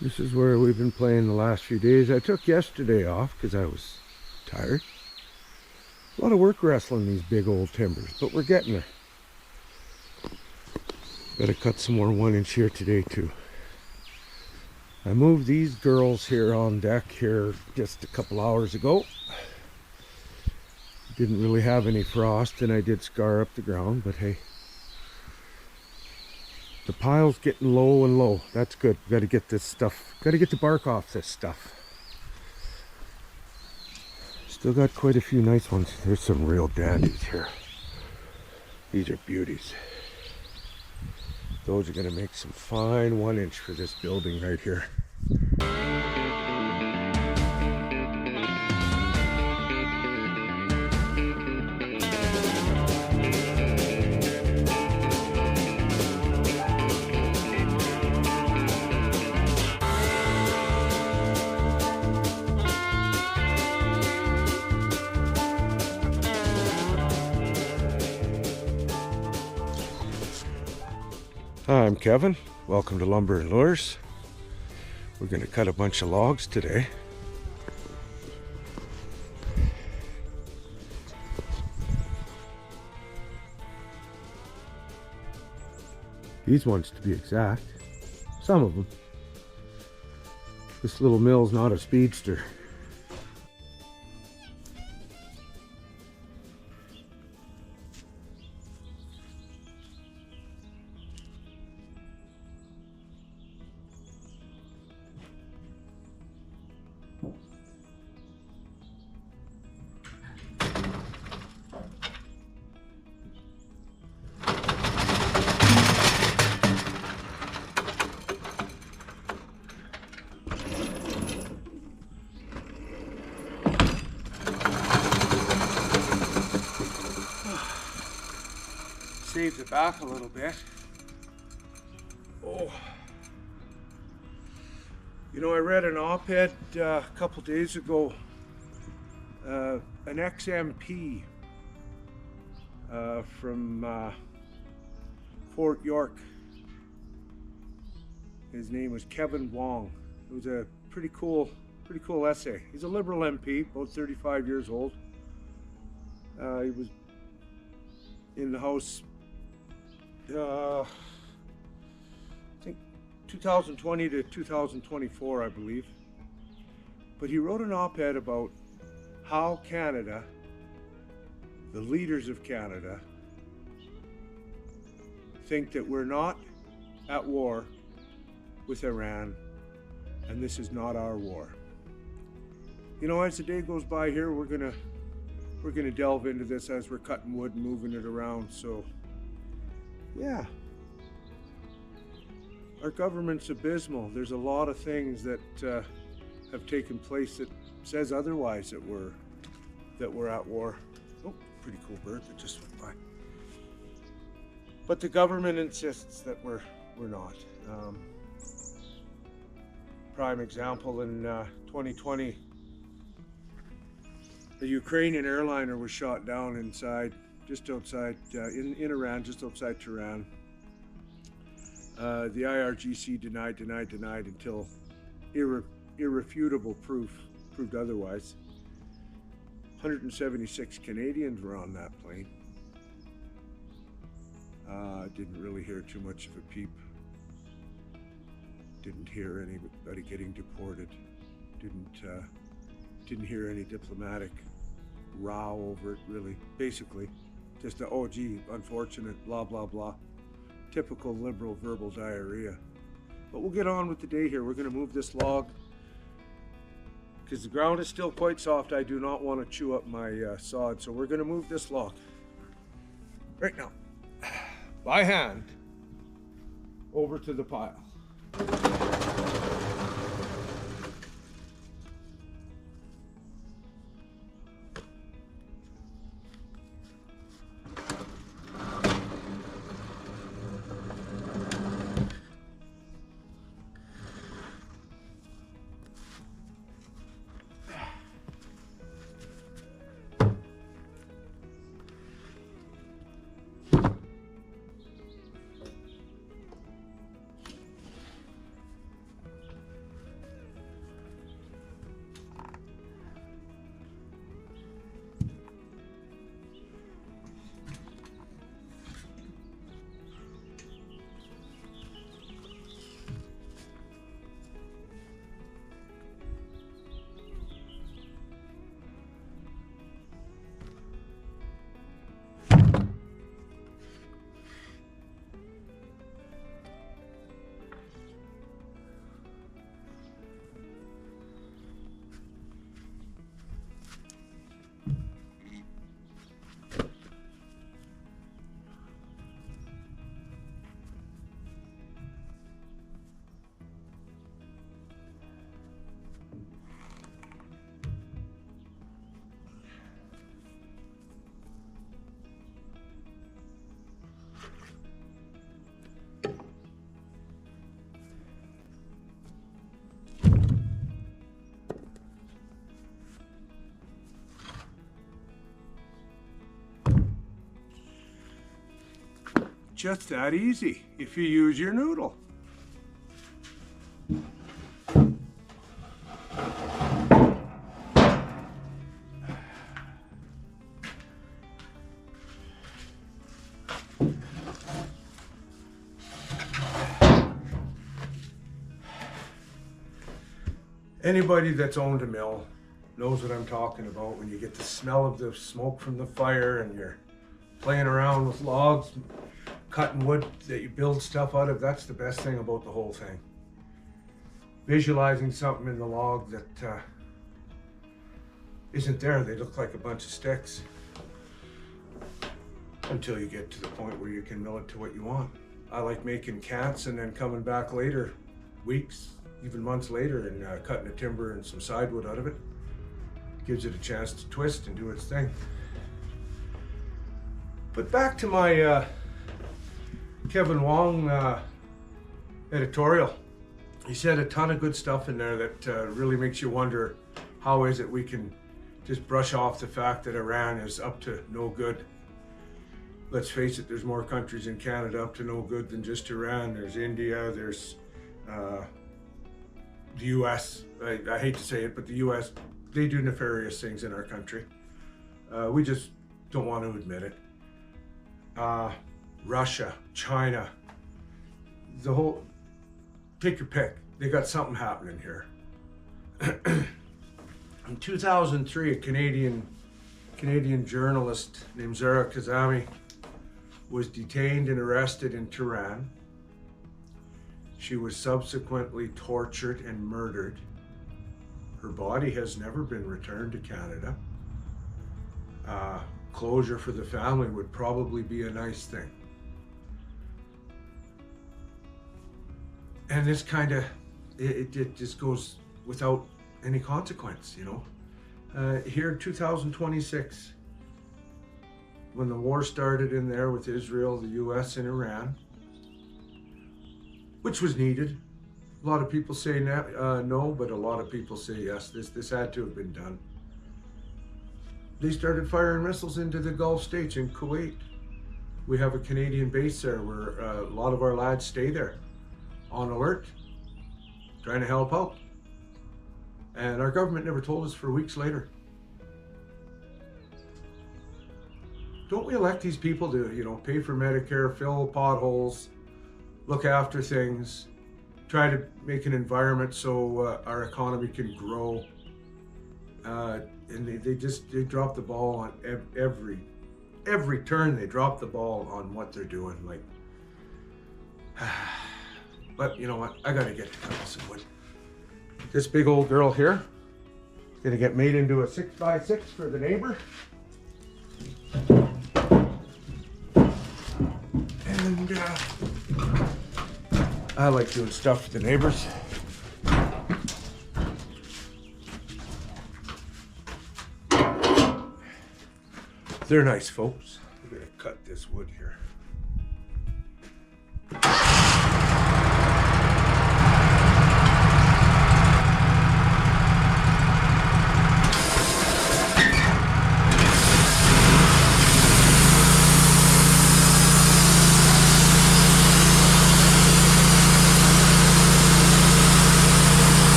This is where we've been playing the last few days. I took yesterday off because I was tired. A lot of work wrestling these big old timbers, but we're getting there. Gotta cut some more 1-inch here today too. I moved these girls here on deck here just a couple hours ago. Didn't really have any frost and I did scar up the ground, but hey. The pile's getting low and low. That's good. We gotta get this stuff, gotta get the bark off this stuff. Still got quite a few nice ones. There's some real dandies here. These are beauties. Those are gonna make some fine 1-inch for this building right here. Hi, I'm Kevin. Welcome to Lumber and Lures. We're going to cut a bunch of logs today. These ones to be exact. Some of them. This little mill's not a speedster. Saves it back a little bit. Oh. You know, I read an op-ed a couple days ago. An ex-MP from Fort York. His name was Kevin Wong. It was a pretty cool essay. He's a Liberal MP, about 35 years old. He was in the House I think 2020 to 2024, I believe. But he wrote an op-ed about how Canada, the leaders of Canada, think that we're not at war with Iran and this is not our war. You know, as the day goes by here, we're gonna delve into this as we're cutting wood and moving it around. So yeah, our government's abysmal. There's a lot of things that have taken place that says otherwise, that we're at war. Oh, pretty cool bird that just went by. But the government insists that we're not. Prime example, in 2020, a Ukrainian airliner was shot down just outside, in Iran, just outside Tehran. The IRGC denied until irrefutable proof proved otherwise. 176 Canadians were on that plane. Didn't really hear too much of a peep. Didn't hear anybody getting deported. Didn't hear any diplomatic row over it, really. Basically, just oh gee, unfortunate, blah blah blah. Typical Liberal verbal diarrhea. But we'll get on with the day here. We're going to move this log because the ground is still quite soft. I do not want to chew up my sod, so we're going to move this log right now by hand over to the pile. just that easy if you use your noodle. Anybody that's owned a mill knows what I'm talking about when you get the smell of the smoke from the fire and you're playing around with logs, cutting wood that you build stuff out of. That's the best thing about the whole thing. Visualizing something in the log that isn't there. They look like a bunch of sticks until you get to the point where you can mill it to what you want. I like making cants and then coming back later, weeks, even months later, and cutting the timber and some sidewood out of it. Gives it a chance to twist and do its thing. But back to my Kevin Wong editorial. He said a ton of good stuff in there that really makes you wonder, how is it we can just brush off the fact that Iran is up to no good? Let's face it, there's more countries in Canada up to no good than just Iran. There's India, there's the US. I hate to say it, but the US, they do nefarious things in our country. We just don't want to admit it. Russia, China, the whole, pick your pick. They got something happening here. In 2003, a Canadian journalist named Zara Kazami was detained and arrested in Tehran. She was subsequently tortured and murdered. Her body has never been returned to Canada. Closure for the family would probably be a nice thing. And this kind of, it just goes without any consequence, you know. Here, 2026, when the war started in there with Israel, the US, and Iran, which was needed. A lot of people say no, but a lot of people say yes. This had to have been done. They started firing missiles into the Gulf states in Kuwait. We have a Canadian base there where a lot of our lads stay there, on alert, trying to help out. And our government never told us for weeks later. Don't we elect these people to, you know, pay for Medicare, fill potholes, look after things, try to make an environment so our economy can grow? And they drop the ball on every turn. They drop the ball on what they're doing. Like, but you know what? I gotta get to cutting some wood. This big old girl here is gonna get made into a 6x6 for the neighbor. And I like doing stuff for the neighbors. They're nice folks. I'm gonna cut this wood here.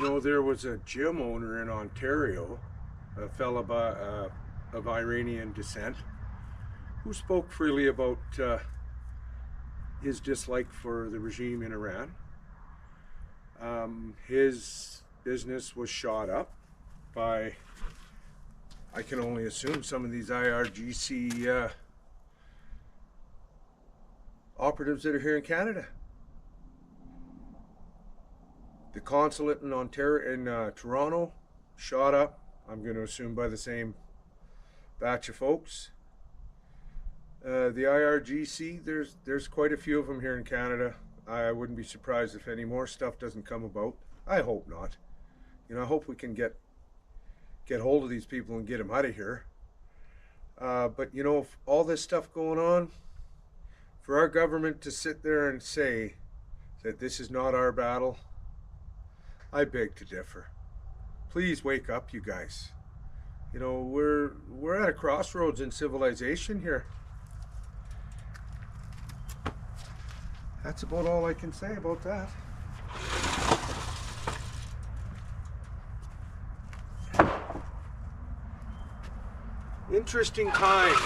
You know, there was a gym owner in Ontario, a fella of Iranian descent, who spoke freely about his dislike for the regime in Iran. His business was shot up by, I can only assume, some of these IRGC operatives that are here in Canada. The consulate in Toronto shot up, I'm going to assume by the same batch of folks. The IRGC, there's quite a few of them here in Canada. I wouldn't be surprised if any more stuff doesn't come about. I hope not. You know, I hope we can get hold of these people and get them out of here. But you know, all this stuff going on, for our government to sit there and say that this is not our battle, I beg to differ. Please wake up, you guys. You know, we're at a crossroads in civilization here. That's about all I can say about that. Interesting times.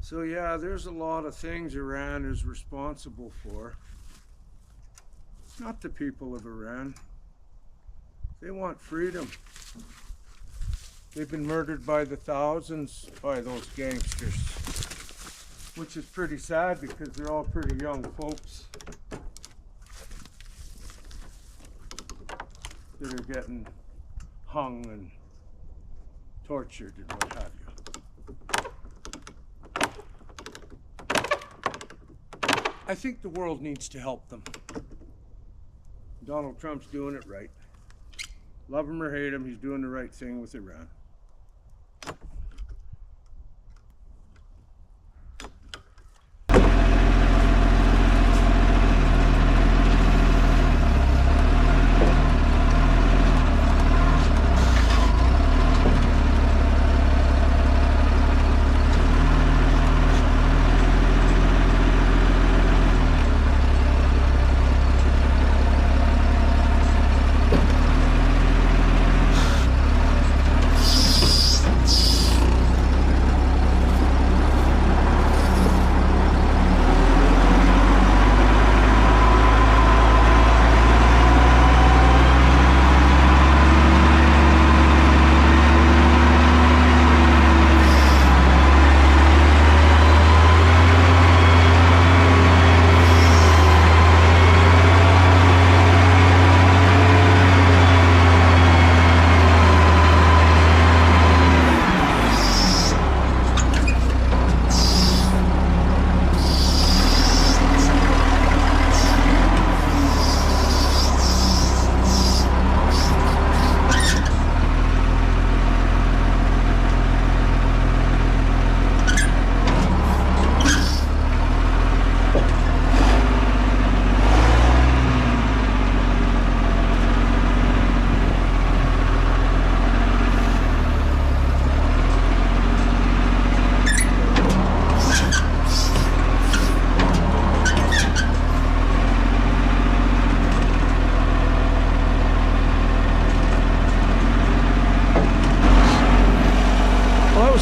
So yeah, there's a lot of things Iran is responsible for. Not the people of Iran. They want freedom. They've been murdered by the thousands by those gangsters, which is pretty sad because they're all pretty young folks that are getting hung and tortured and what have you. I think the world needs to help them. Donald Trump's doing it right. Love him or hate him, he's doing the right thing with Iran.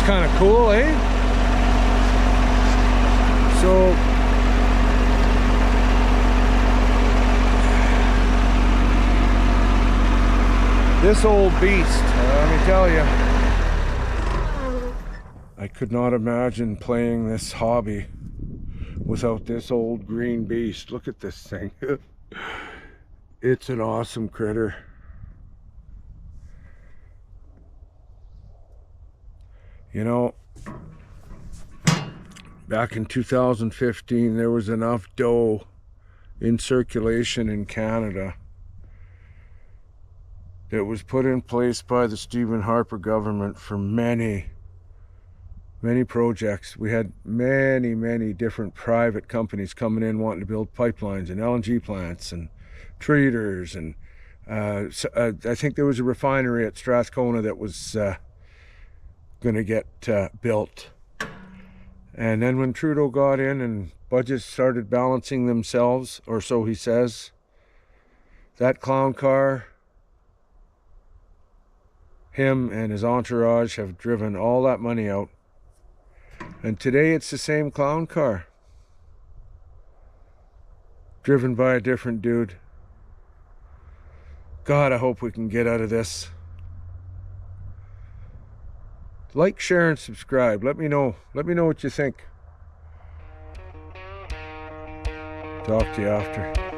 That's kind of cool, eh? So this old beast, let me tell you, I could not imagine playing this hobby without this old green beast. Look at this thing. It's an awesome critter. You know, back in 2015, there was enough doe in circulation in Canada that was put in place by the Stephen Harper government for many projects. We had many different private companies coming in wanting to build pipelines and LNG plants and treaters, and I think there was a refinery at Strathcona that was going to get built. And then when Trudeau got in and budgets started balancing themselves, or so he says, that clown car, him and his entourage have driven all that money out. And today it's the same clown car, driven by a different dude. God, I hope we can get out of this. Like, share, and subscribe. Let me know what you think. Talk to you after.